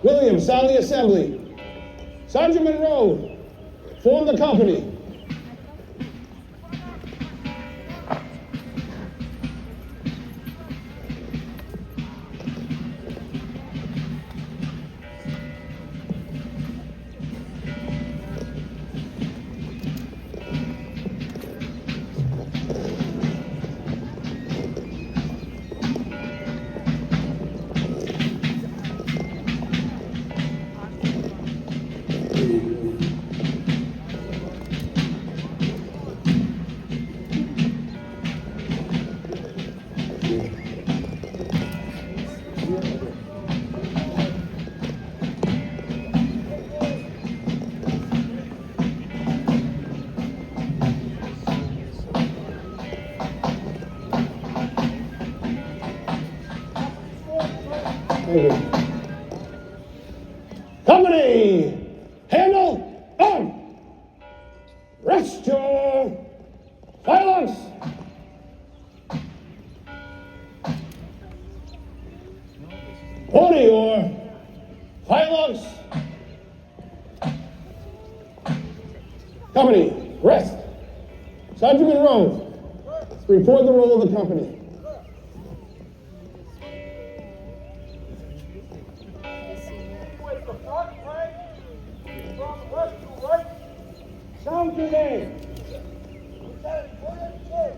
William, sound the assembly. Sergeant Monroe, form the company. Company, handle, arm. Rest your violence. Order your violence. Company, rest. Sergeant Monroe, report the roll of the company. Sound your name. Lieutenant William King,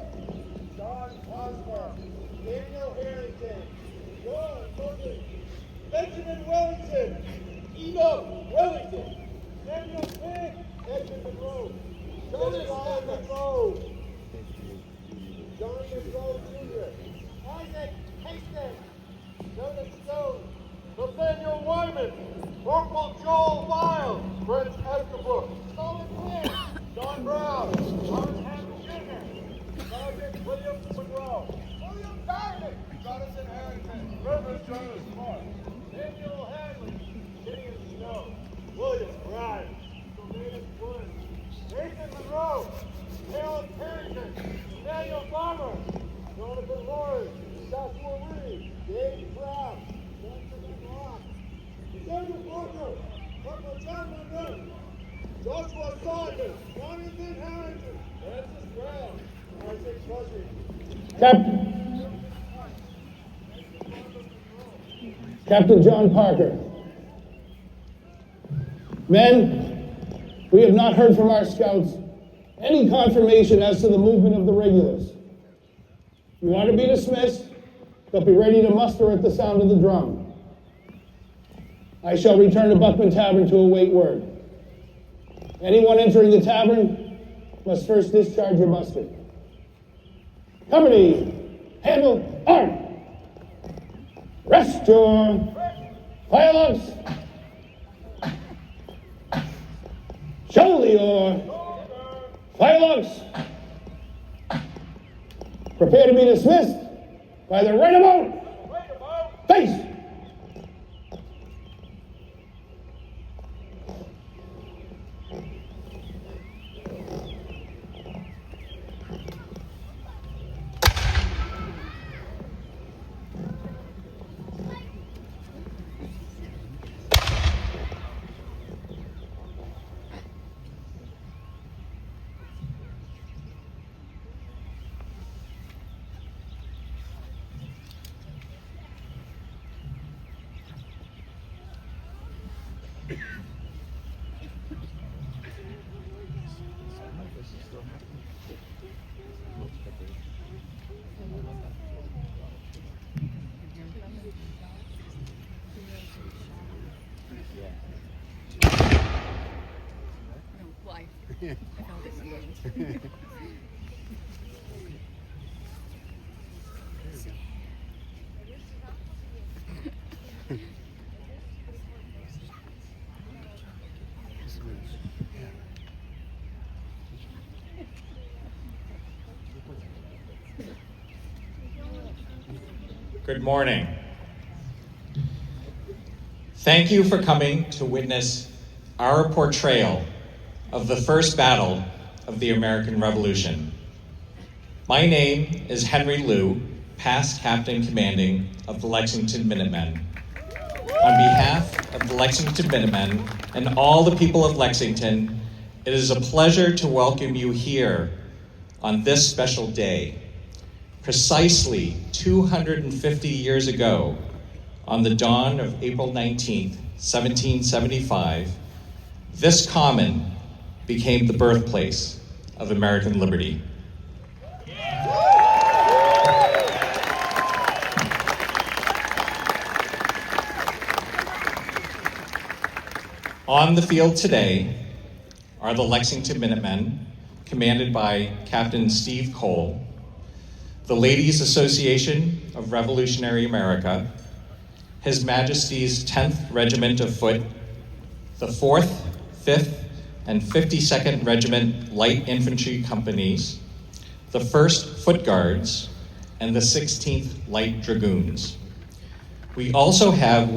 John Osborne, Daniel Harrington, John Courtney, Benjamin Wellington, Eno Wellington, Samuel King, Edmund Monroe, Jonas Monroe, John Monroe Jr., Isaac Hastings, Jonas Stone, Nathaniel Wyman, Corporal Joel Miles, Prince Estabrook, Solomon Quinn, John Brown, Robert Hammond Jr., Sergeant William Monroe, William Garnett, Jonathan Harrington, Reverend Jonas Clark, Samuel Hadley, Gideon Snow, William Bryan, Sylvanus Wood, Nathan Monroe, Helen Harrington, Daniel Farmer, Jonathan Lawrence, Joshua Reed, Dave Brown, Benjamin Rock, David Walker, Corporal John Monroe, Joshua Saunders, Jonathan Harrington, Francis Brown, Isaac Fuzzy. Captain John Parker. Men, we have not heard from our scouts any confirmation as to the movement of the regulars. You are to be dismissed, but be ready to muster at the sound of the drum. I shall return to Buckman Tavern to await word. Anyone entering the tavern must first discharge your musket. Company, handle, arm. Rest your violence. Shoulder your violence. Prepare to be dismissed by the right about face. Good morning. Thank you for coming to witness our portrayal of the first battle of the American Revolution. My name is Henry Liu, past Captain Commanding of the Lexington Minutemen. On behalf of the Lexington Minutemen and all the people of Lexington, it is a pleasure to welcome you here on this special day. Precisely 250 years ago, on the dawn of April 19th, 1775, this common became the birthplace of American liberty. On the field today are the Lexington Minutemen, commanded by Captain Steve Cole, the Ladies Association of Revolutionary America, His Majesty's 10th Regiment of Foot, the 4th, 5th, and 52nd Regiment Light Infantry Companies, the 1st Foot Guards, and the 16th Light Dragoons. We also have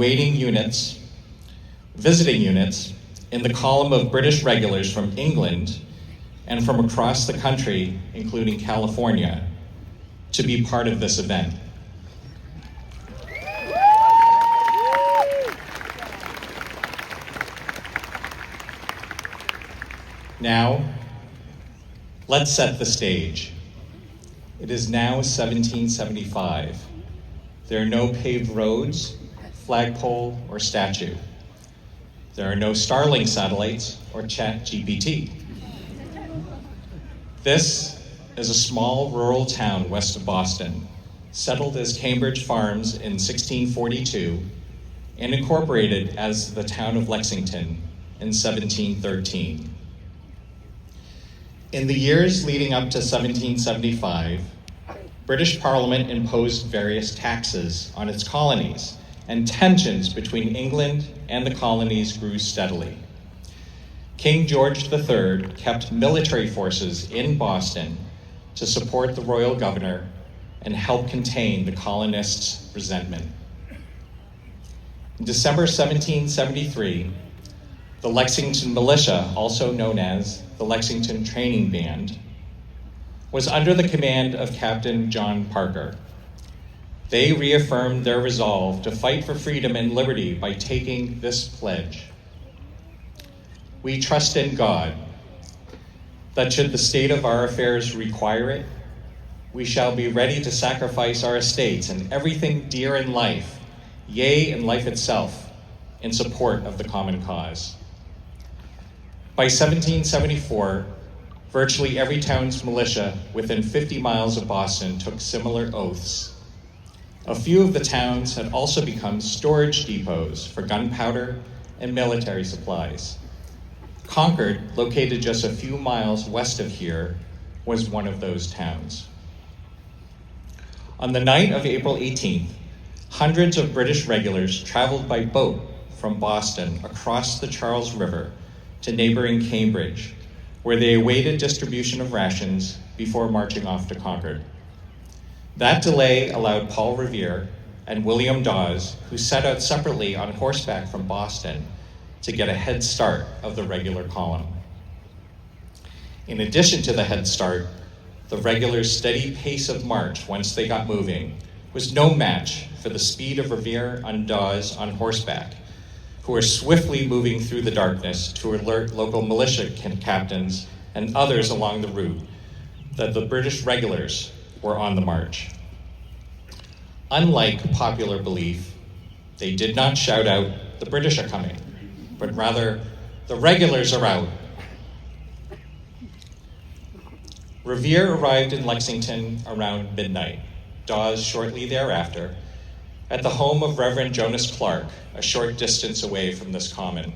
visiting units in the column of British regulars from England and from across the country, including California, to be part of this event. Now, let's set the stage. It is now 1775. There are no paved roads, flagpole, or statue. There are no Starlink satellites or ChatGPT. This is a small rural town west of Boston, settled as Cambridge Farms in 1642 and incorporated as the town of Lexington in 1713. In the years leading up to 1775, British Parliament imposed various taxes on its colonies, and tensions between England and the colonies grew steadily. King George III kept military forces in Boston to support the royal governor and help contain the colonists' resentment. In December 1773, the Lexington Militia, also known as the Lexington Training Band, was under the command of Captain John Parker. They reaffirmed their resolve to fight for freedom and liberty by taking this pledge. We trust in God that should the state of our affairs require it, we shall be ready to sacrifice our estates and everything dear in life, yea, in life itself, in support of the common cause. By 1774, virtually every town's militia within 50 miles of Boston took similar oaths. A few of the towns had also become storage depots for gunpowder and military supplies. Concord, located just a few miles west of here, was one of those towns. On the night of April 18th, hundreds of British regulars traveled by boat from Boston across the Charles River to neighboring Cambridge, where they awaited distribution of rations before marching off to Concord. That delay allowed Paul Revere and William Dawes, who set out separately on horseback from Boston, to get a head start of the regular column. In addition to the head start, the regulars' steady pace of march once they got moving was no match for the speed of Revere and Dawes on horseback, who were swiftly moving through the darkness to alert local militia captains and others along the route that the British regulars were on the march. Unlike popular belief, they did not shout out, "The British are coming," but rather, "The regulars are out." Revere arrived in Lexington around midnight, Dawes shortly thereafter, at the home of Reverend Jonas Clark, a short distance away from this common.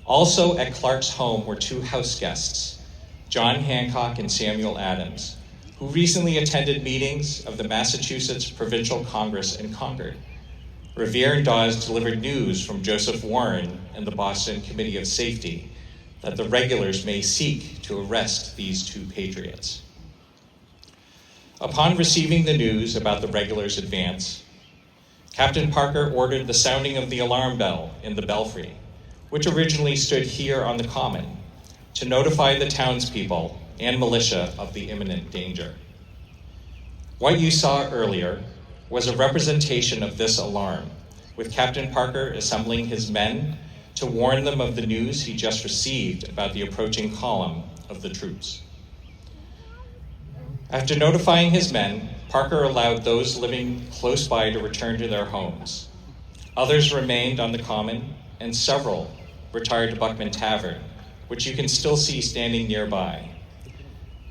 Also at Clark's home were two house guests, John Hancock and Samuel Adams, who recently attended meetings of the Massachusetts Provincial Congress in Concord. Revere and Dawes delivered news from Joseph Warren and the Boston Committee of Safety that the regulars may seek to arrest these two patriots. Upon receiving the news about the regulars' advance, Captain Parker ordered the sounding of the alarm bell in the belfry, which originally stood here on the common, to notify the townspeople and militia of the imminent danger. What you saw earlier was a representation of this alarm, with Captain Parker assembling his men to warn them of the news he just received about the approaching column of the troops. After notifying his men, Parker allowed those living close by to return to their homes. Others remained on the common, and several retired to Buckman Tavern, which you can still see standing nearby.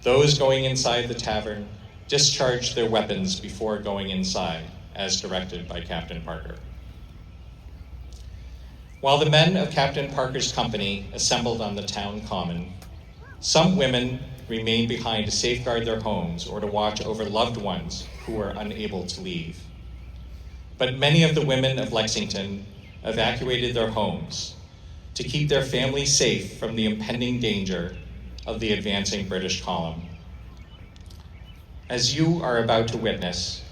Those going inside the tavern discharged their weapons before going inside, as directed by Captain Parker. While the men of Captain Parker's company assembled on the town common, some women remained behind to safeguard their homes or to watch over loved ones who were unable to leave. But many of the women of Lexington evacuated their homes to keep their families safe from the impending danger of the advancing British column. As you are about to witness,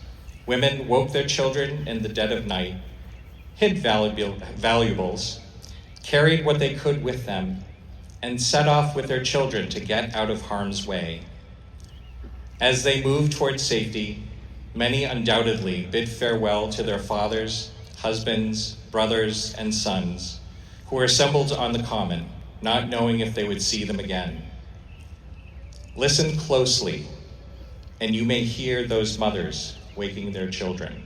women woke their children in the dead of night, hid valuables, carried what they could with them, and set off with their children to get out of harm's way. As they moved towards safety, many undoubtedly bid farewell to their fathers, husbands, brothers, and sons, who were assembled on the common, not knowing if they would see them again. Listen closely, and you may hear those mothers waking their children.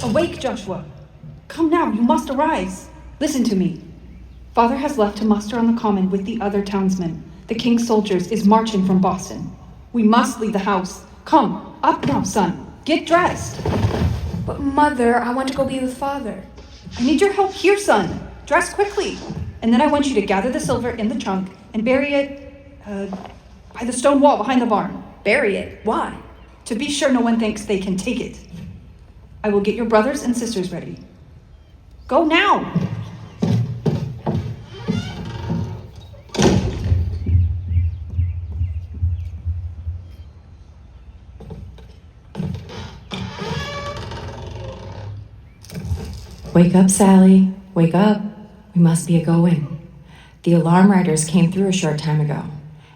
Awake, Joshua. Come now, you must arise. Listen to me. Father has left to muster on the common with the other townsmen. The king's soldiers is marching from Boston. We must leave the house. Come, up now, son. Get dressed. But Mother, I want to go be with Father. I need your help here, son. Dress quickly. And then I want you to gather the silver in the trunk and bury it by the stone wall behind the barn. Bury it? Why? To be sure no one thinks they can take it. I will get your brothers and sisters ready. Go now! Wake up, Sally. Wake up. We must be a-going. The alarm riders came through a short time ago,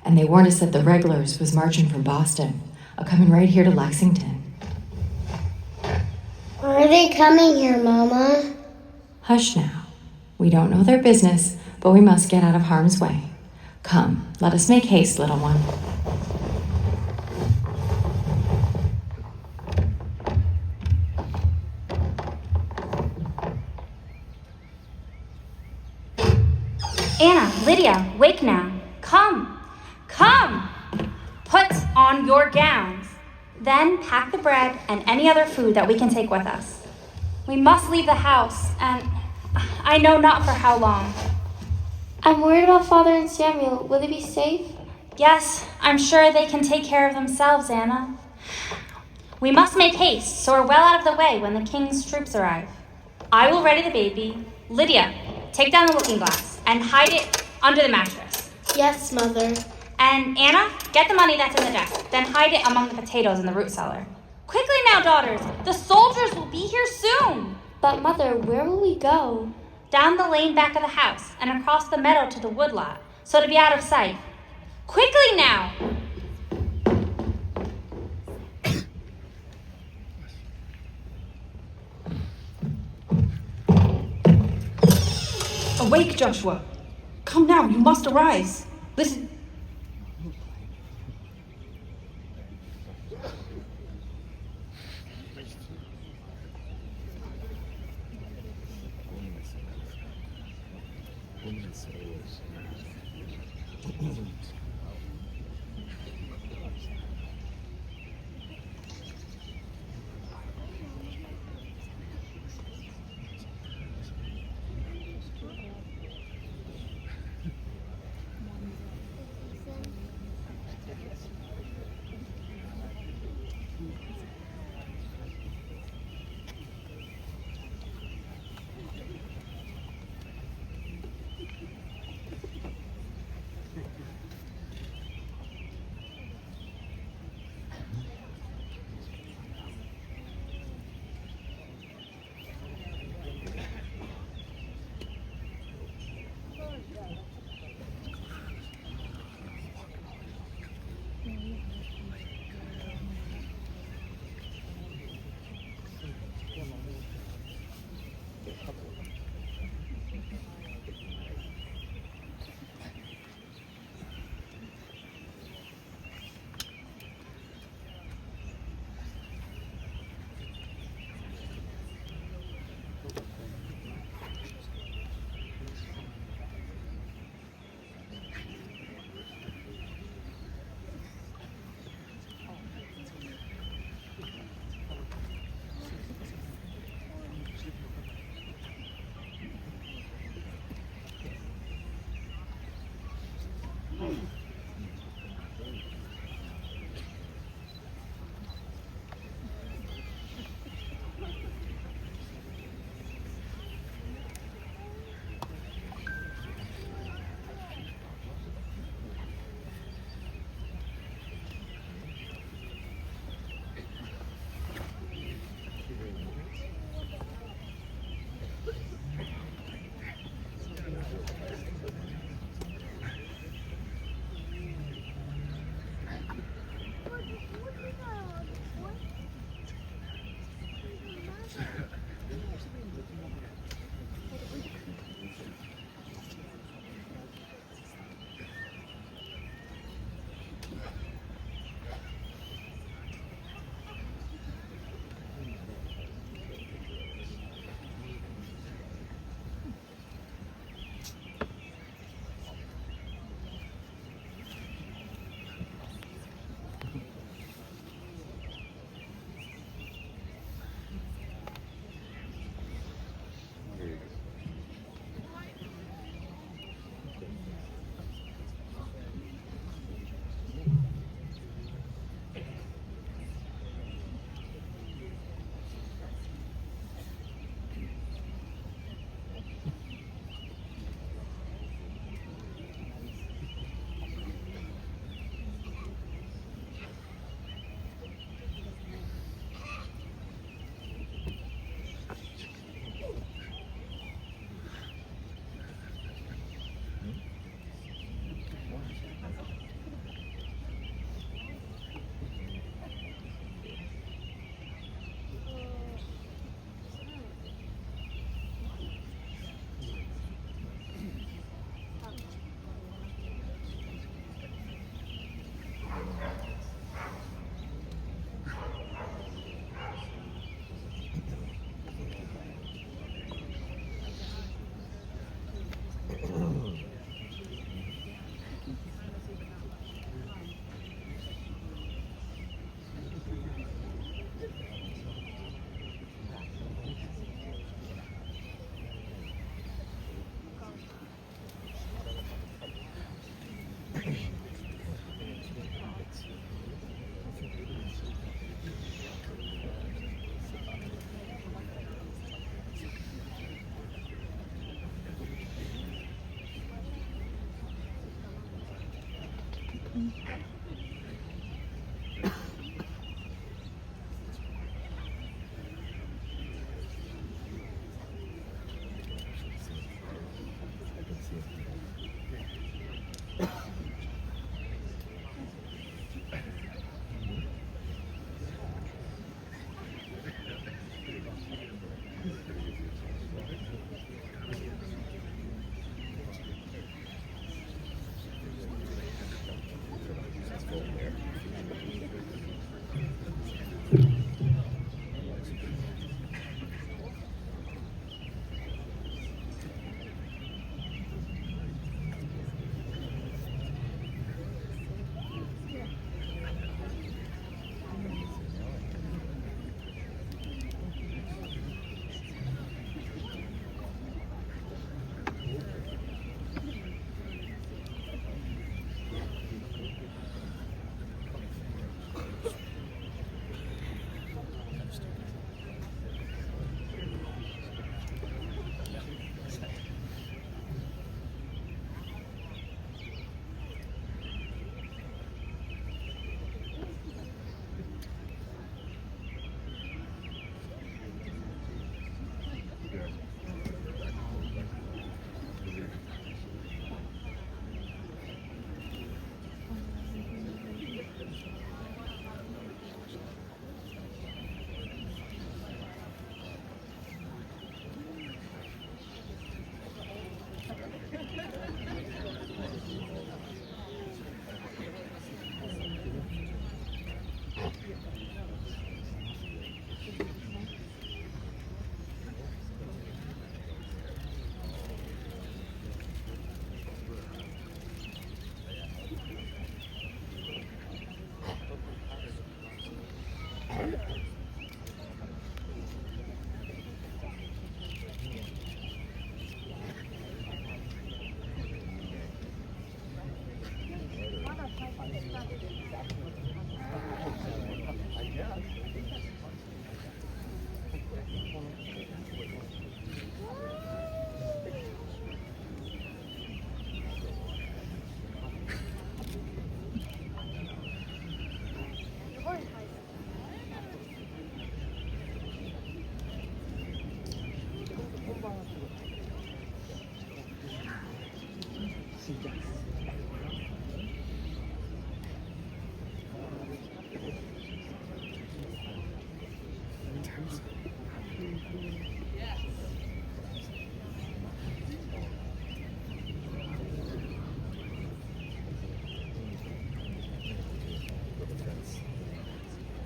and they warned us that the regulars was marching from Boston, a-coming right here to Lexington. Why are they coming here, Mama? Hush now. We don't know their business, but we must get out of harm's way. Come, let us make haste, little one. Anna, Lydia, wake now. Come, come! Put on your gowns. Then pack the bread and any other food that we can take with us. We must leave the house, and I know not for how long. I'm worried about Father and Samuel. Will they be safe? Yes, I'm sure they can take care of themselves, Anna. We must make haste, so we're well out of the way when the king's troops arrive. I will ready the baby. Lydia, take down the looking glass and hide it under the mattress. Yes, Mother. And Anna, get the money that's in the desk, then hide it among the potatoes in the root cellar. Quickly now, daughters! The soldiers will be here soon! But Mother, where will we go? Down the lane back of the house and across the meadow to the woodlot, so to be out of sight. Quickly now! Awake, Joshua. Come now, you must arise. Listen.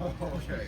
Okay.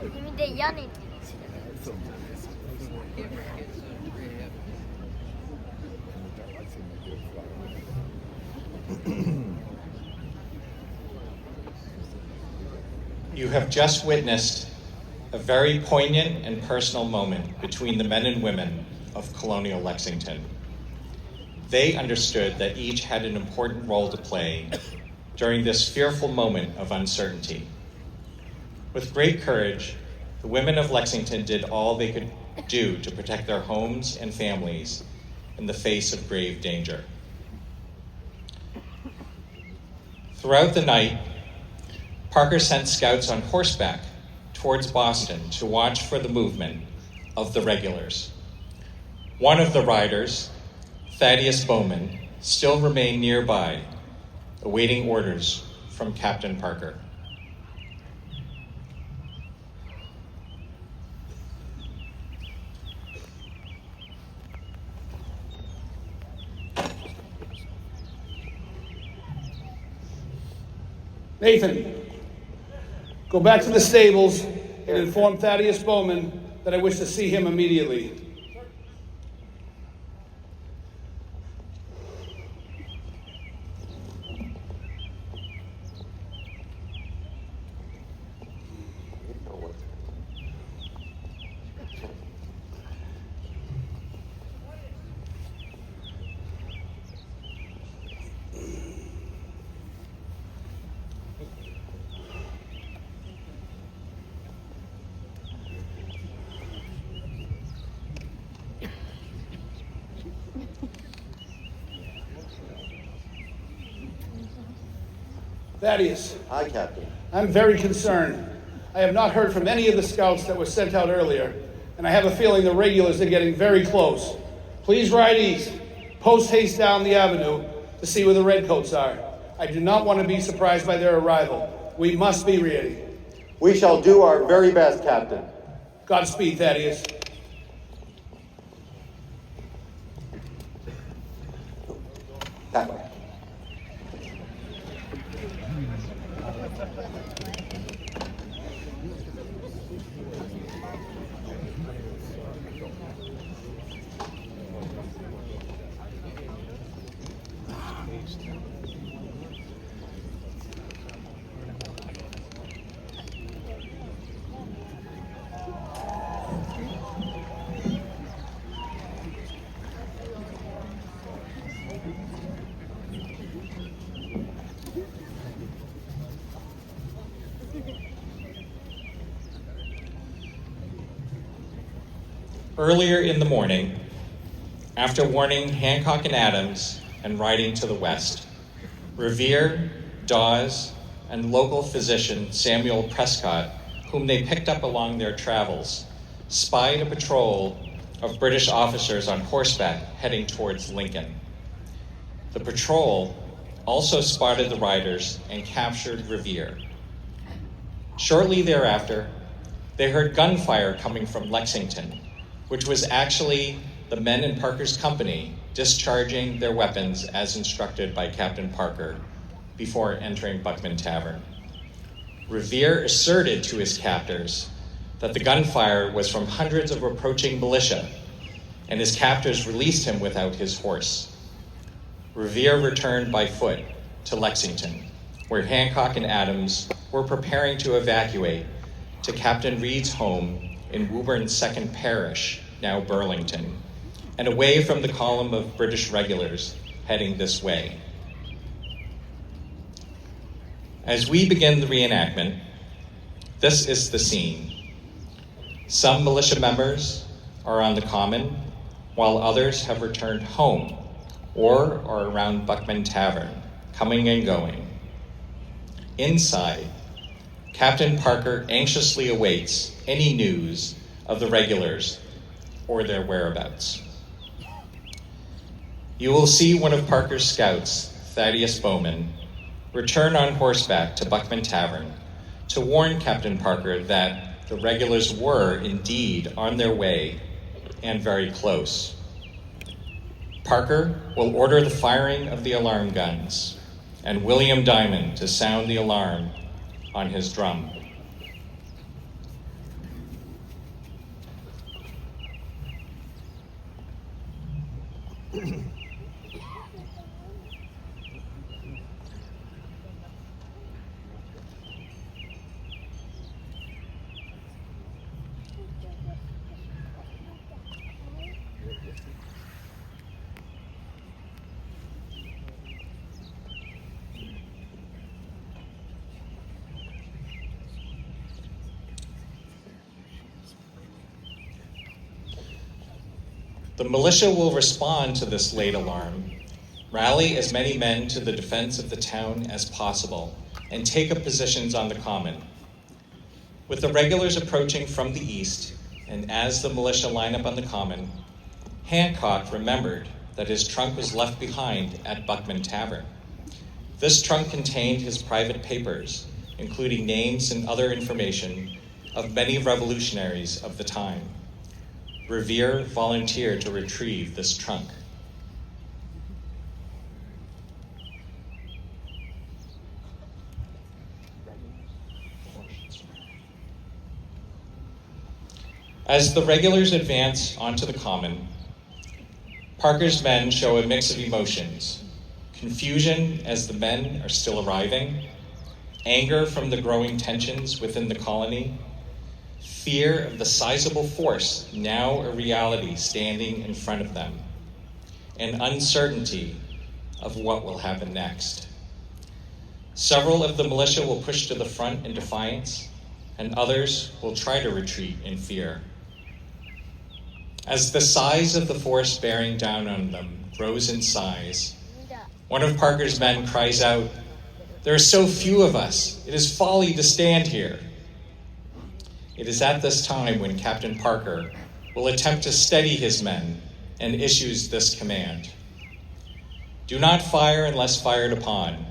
Bir de yan edin. You have just witnessed a very poignant and personal moment between the men and women of colonial Lexington. They understood that each had an important role to play during this fearful moment of uncertainty. With great courage, the women of Lexington did all they could do to protect their homes and families in the face of grave danger. Throughout the night, Parker sent scouts on horseback towards Boston to watch for the movement of the regulars. One of the riders, Thaddeus Bowman, still remained nearby, awaiting orders from Captain Parker. Nathan, go back to the stables and inform Thaddeus Bowman that I wish to see him immediately. Thaddeus. Hi, Captain. I'm very concerned. I have not heard from any of the scouts that were sent out earlier, and I have a feeling the regulars are getting very close. Please ride east, post haste down the avenue to see where the redcoats are. I do not want to be surprised by their arrival. We must be ready. We shall do our very best, Captain. Godspeed, Thaddeus. That way. Earlier in the morning, after warning Hancock and Adams and riding to the west, Revere, Dawes, and local physician Samuel Prescott, whom they picked up along their travels, spied a patrol of British officers on horseback heading towards Lincoln. The patrol also spotted the riders and captured Revere. Shortly thereafter, they heard gunfire coming from Lexington, which was actually the men in Parker's company discharging their weapons as instructed by Captain Parker before entering Buckman Tavern. Revere asserted to his captors that the gunfire was from hundreds of approaching militia, and his captors released him without his horse. Revere returned by foot to Lexington, where Hancock and Adams were preparing to evacuate to Captain Reed's home in Woburn's 2nd Parish, now Burlington, and away from the column of British regulars heading this way. As we begin the reenactment, this is the scene. Some militia members are on the common, while others have returned home or are around Buckman Tavern, coming and going. Inside, Captain Parker anxiously awaits any news of the regulars or their whereabouts. You will see one of Parker's scouts, Thaddeus Bowman, return on horseback to Buckman Tavern to warn Captain Parker that the regulars were indeed on their way and very close. Parker will order the firing of the alarm guns and William Diamond to sound the alarm on his drum. The militia will respond to this late alarm, rally as many men to the defense of the town as possible, and take up positions on the common. With the regulars approaching from the east, and as the militia line up on the common, Hancock remembered that his trunk was left behind at Buckman Tavern. This trunk contained his private papers, including names and other information of many revolutionaries of the time. Revere volunteered to retrieve this trunk. As the regulars advance onto the common, Parker's men show a mix of emotions: confusion as the men are still arriving, anger from the growing tensions within the colony, fear of the sizable force now a reality standing in front of them, and uncertainty of what will happen next. Several of the militia will push to the front in defiance, and others will try to retreat in fear. As the size of the force bearing down on them grows in size, one of Parker's men cries out, "There are so few of us, it is folly to stand here." It is at this time when Captain Parker will attempt to steady his men and issues this command: "Do not fire unless fired upon.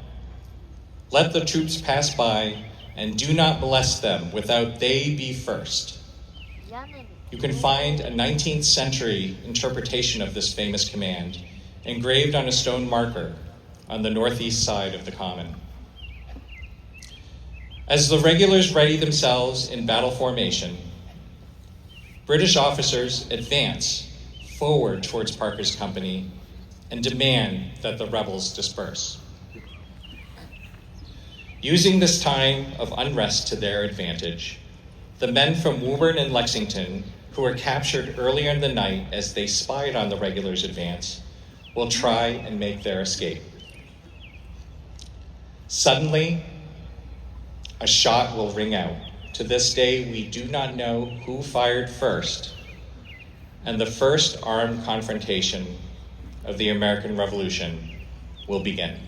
Let the troops pass by, and do not molest them without they be first." You can find a 19th century interpretation of this famous command engraved on a stone marker on the northeast side of the common. As the regulars ready themselves in battle formation, British officers advance forward towards Parker's company and demand that the rebels disperse. Using this time of unrest to their advantage, the men from Woburn and Lexington, who were captured earlier in the night as they spied on the regulars' advance, will try and make their escape. Suddenly, a shot will ring out. To this day, we do not know who fired first, and the first armed confrontation of the American Revolution will begin.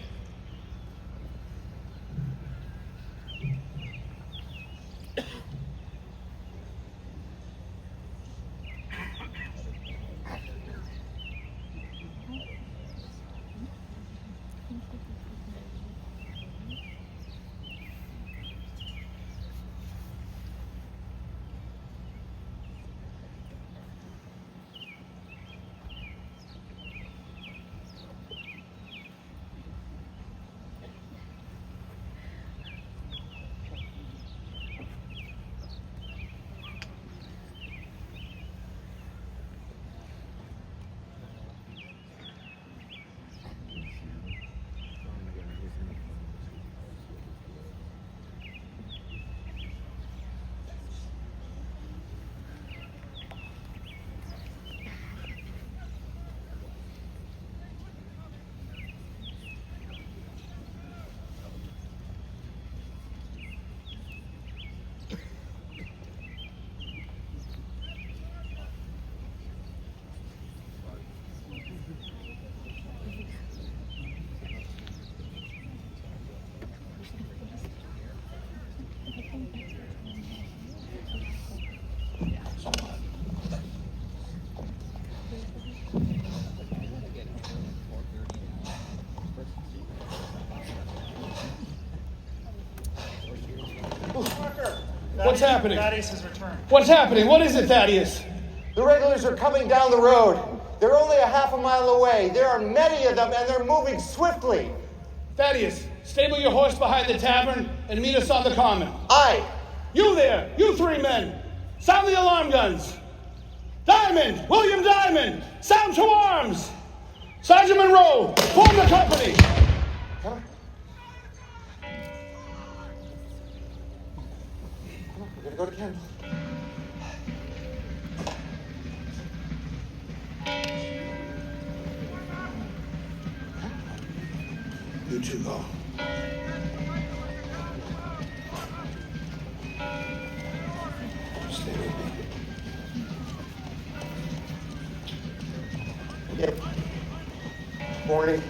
What's happening? Thaddeus has returned. What's happening? What is it, Thaddeus? The regulars are coming down the road. They're only a half a mile away. There are many of them, and they're moving swiftly. Thaddeus, stable your horse behind the tavern and meet us on the common. Aye. You there, you 3 men, sound the alarm guns. Diamond, William Diamond, sound to arms. Sergeant Monroe, form the company. Come on. We're gonna go to Kendall. You two go. Stay with me. Yep. Morning.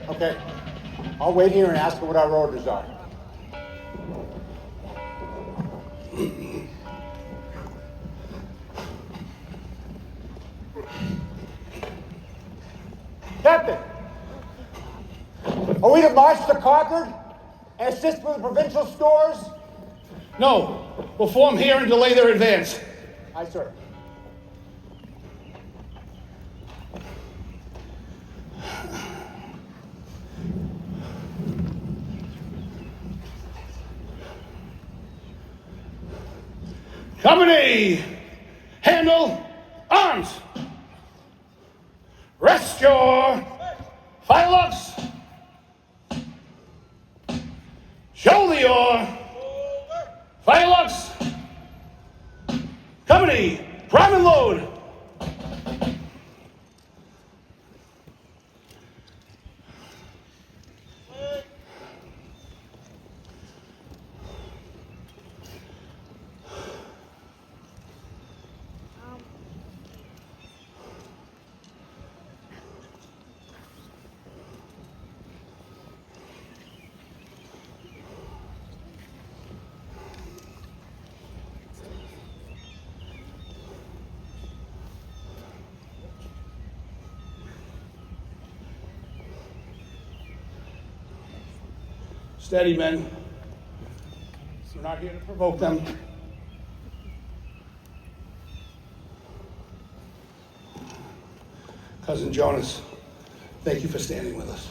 Okay. I'll wait here and ask her what our orders are. Captain! Are we to march to Concord and assist with the provincial stores? No, we'll form here and delay their advance. Aye, sir. Company, handle arms. Rest your firelocks. Shoulder your firelocks. Company, prime and load. Steady, men. We're not here to provoke them. Cousin Jonas, thank you for standing with us.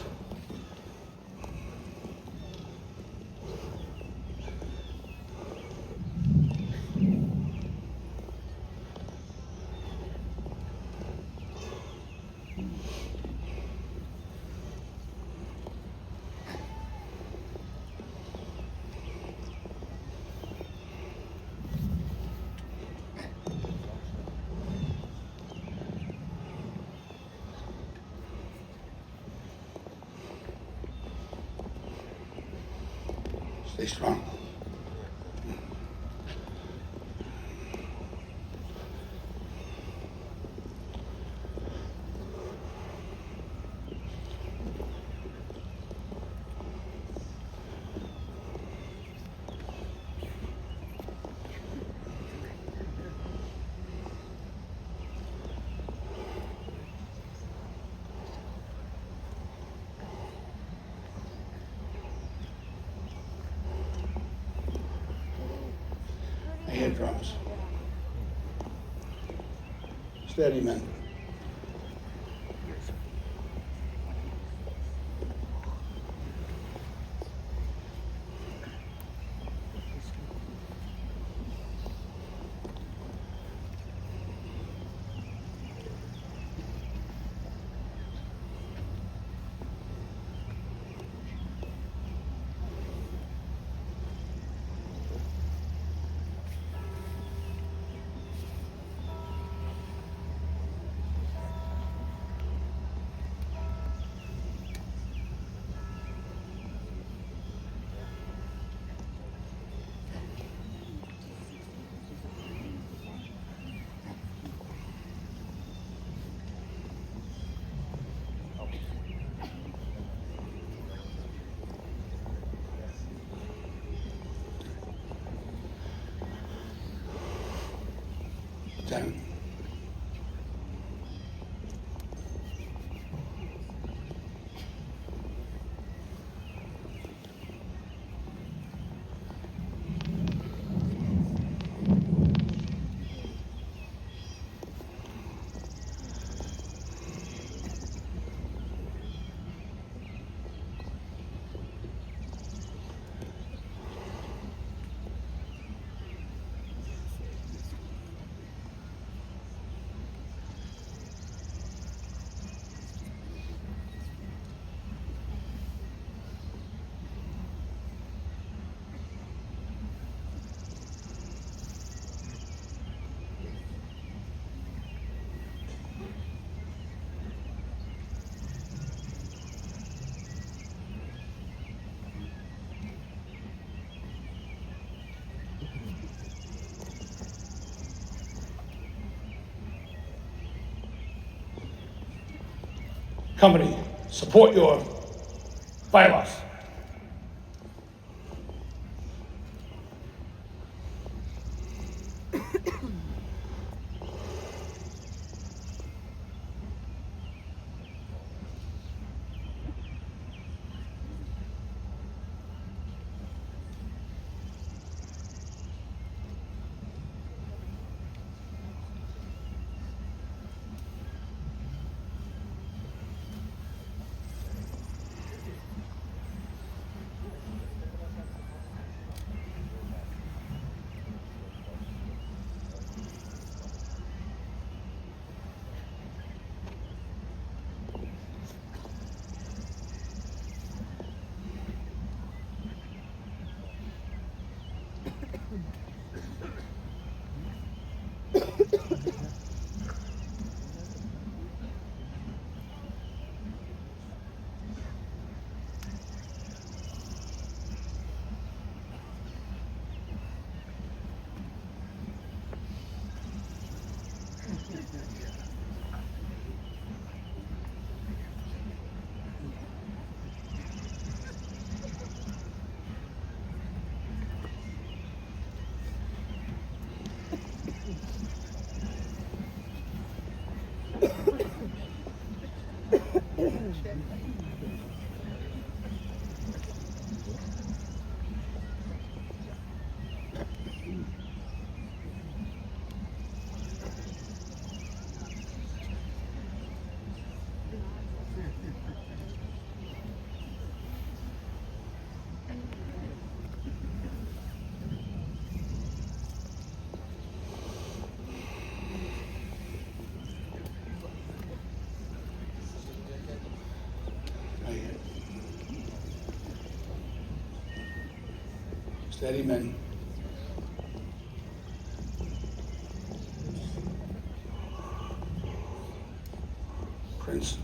Stay strong. I hear drums. Steady, men. Lieutenant. Company, support your bylaws. Steady, men. Prince.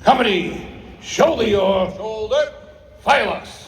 Company, shoulder your fireworks.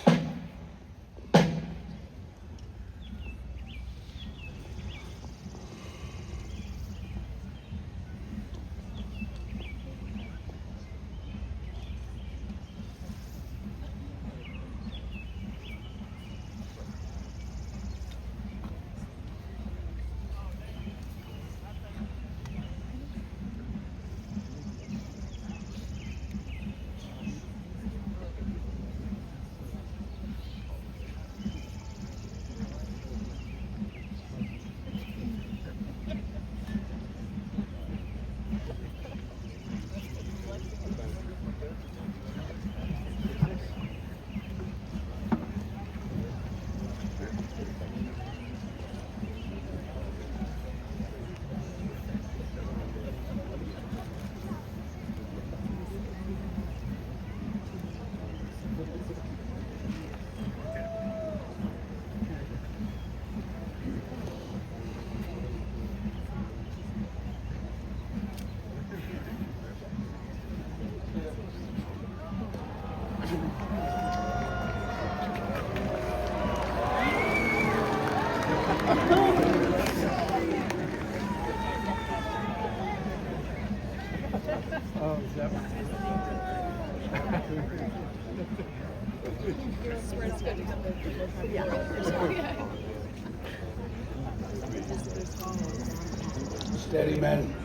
Steady, men.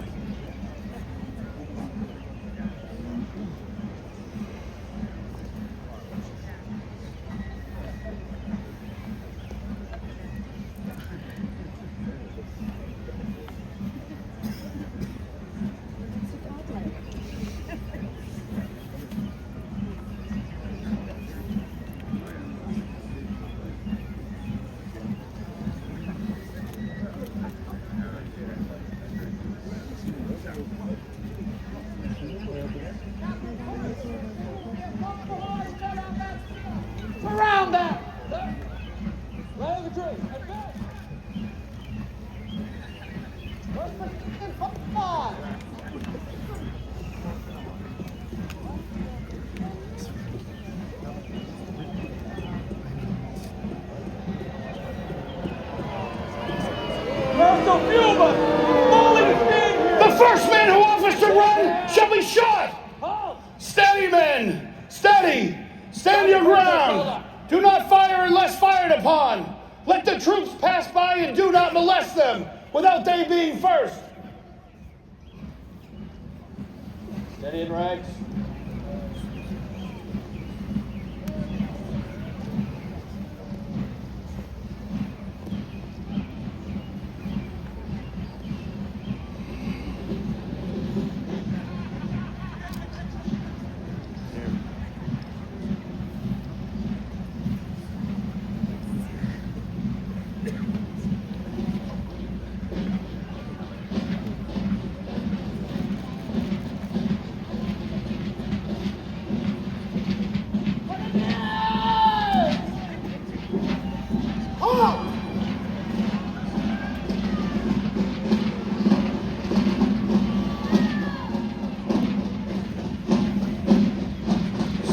Surround them! Right on the tree. Advance! Come on! There are so few of us! Only to stand here! The first man who offers to run shall be shot! Halt! Steady, men! Steady! Stand your ground! Do not fire unless fired upon! Let the troops pass by and do not molest them without they being first! Steady in ranks.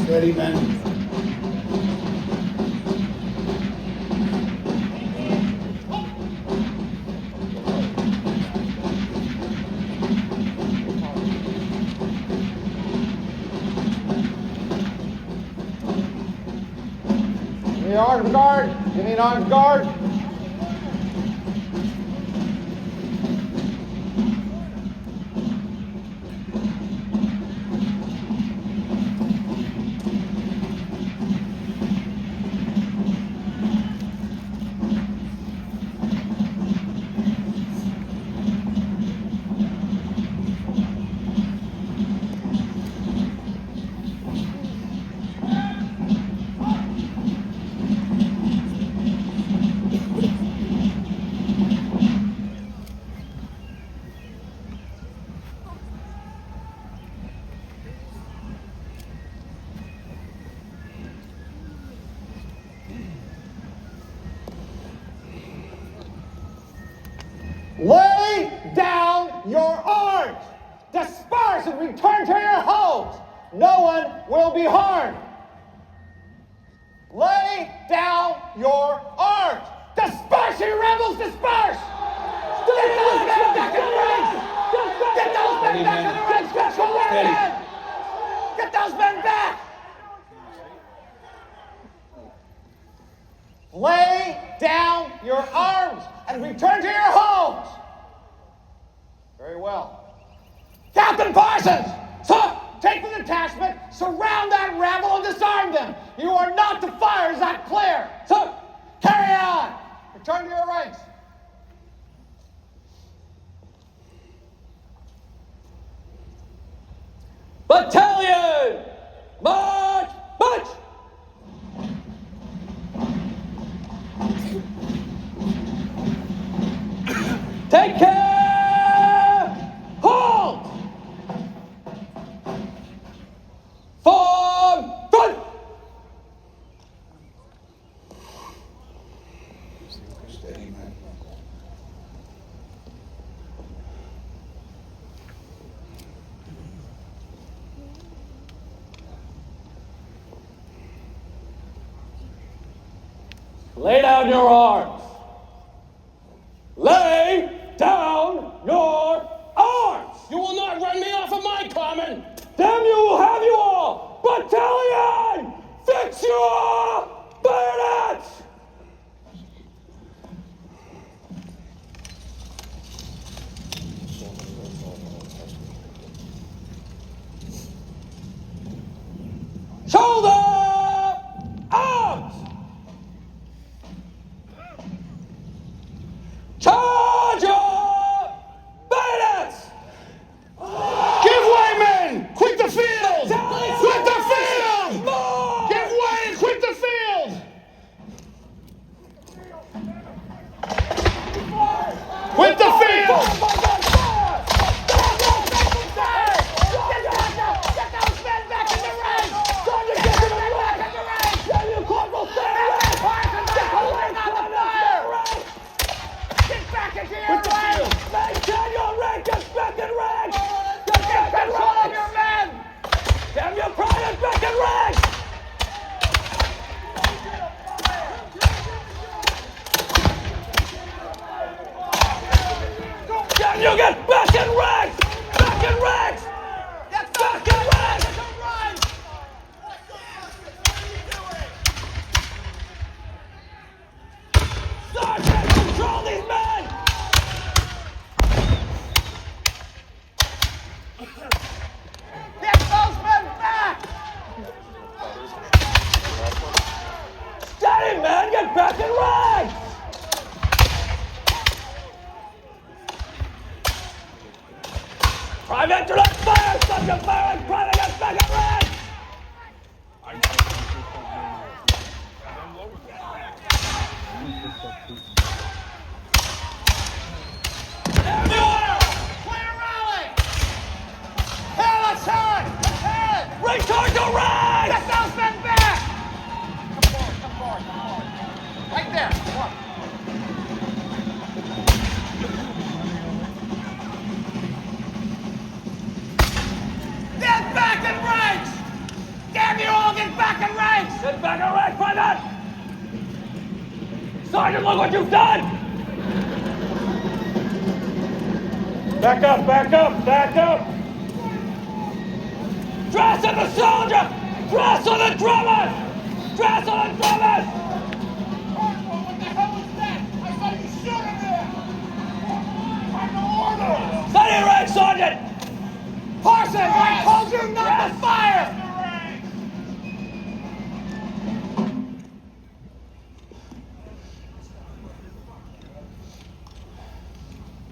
Steady, men. Give me an armed guard. Give me an armed guard. Lay down your arms! Disperse and return to your homes! No one will be harmed! Lay down your arms! Disperse, you rebels! Disperse! Get those men back in the ranks! Get those men back in the ranks! Get those men back! Lay down your arms and return to your homes! Very well. Captain Parsons! Sir! Take the detachment, surround that rabble, and disarm them! You are not to fire, is that clear? Sir! Carry on! Return to your ranks! Battalion! March! March! Take care! Halt! Form! Front! Steady, man. Lay down your arms. Lay down your arms! You will not run me off of my common! Damn you, will have you all! Battalion! Fix your bayonets! Shoulder! Arms! Charge your bayonets! Give way, men! Quit the field! Quit the field! More! Give way and quit the field! Quit the field! Maintain your rank! Get back in rank! Get back in rank! Your men! Damn your private, back in rank! Damn you, get back in rank! Back in rank! Back in rank! Sergeant, control these men! Get those men back! Steady, man! Get back in rank! Private, do not fire! Stop your firing! Private, get back in rank! Clear rally! Here, let's hear it! Let's hear it! Return to rank! Get those men back! Come forward. Right there. Come on. Get back in ranks! Damn you all, get back in ranks! Get back in rank, Private! Sergeant, look what you've done! Back up, back up, back up! Dress on the soldier! Dress on the drummers! Dress on the drummers! What the hell was that? I saw you shoot him there! Find the order! Steady rank, Sergeant! Parsons, I told you not to fire!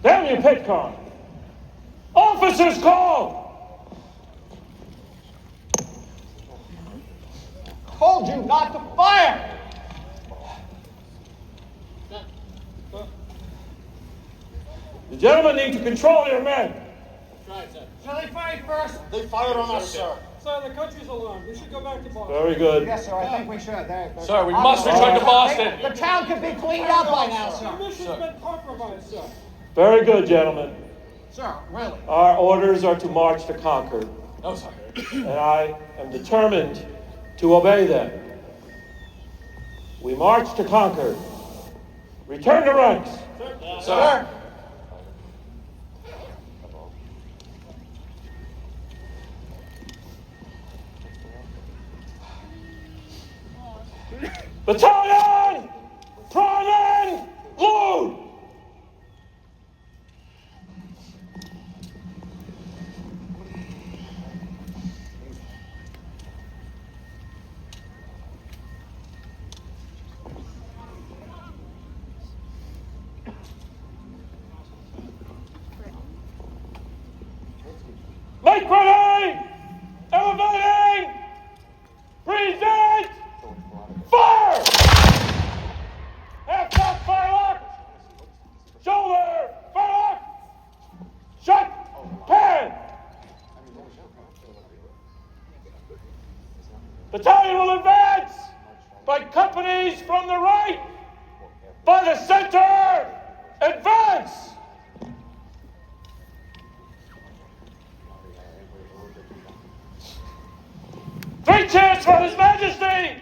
Damn you, Pitcairn! Officers call! Told you not to fire! The gentlemen need to control your men. Shall they fight first? They fired on us, sir. Sir, the country's alarmed. We should go back to Boston. Very good. Yes, sir, I think we should. Sir, we must return to Boston. The town could be cleaned up by now, The sir. mission's been compromised, sir. Very good, gentlemen. Sir, really? Our orders are to march to Concord, No, sir. and I am determined to obey them. We march to Concord. Return to ranks. Sir. Battalion! Prime load! Make ready! Elevating! Present! Fire! Half-top firelock! Shoulder! Firelock! Shut! Pan! Battalion will advance by companies from the right, by the center! Advance! Three cheers for His Majesty!